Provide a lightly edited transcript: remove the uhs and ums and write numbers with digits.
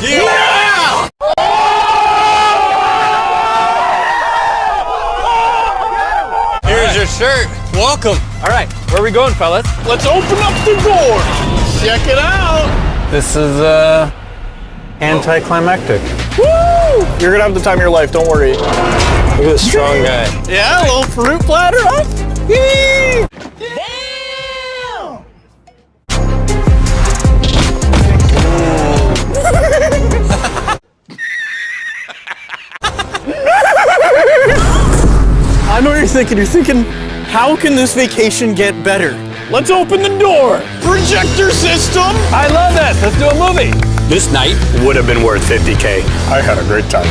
Yeah! Here's your shirt. Welcome. All right, where are we going, fellas? Let's open up the door. Check it out. This is anticlimactic. Woo! You're gonna have the time of your life. Don't worry. Look at this strong guy. Yeah, a little fruit platter, huh? Yee! I know what you're thinking. You're thinking, how can this vacation get better? Let's open the door. Projector system. I love this. Let's do a movie. This night would have been worth $50K. I had a great time.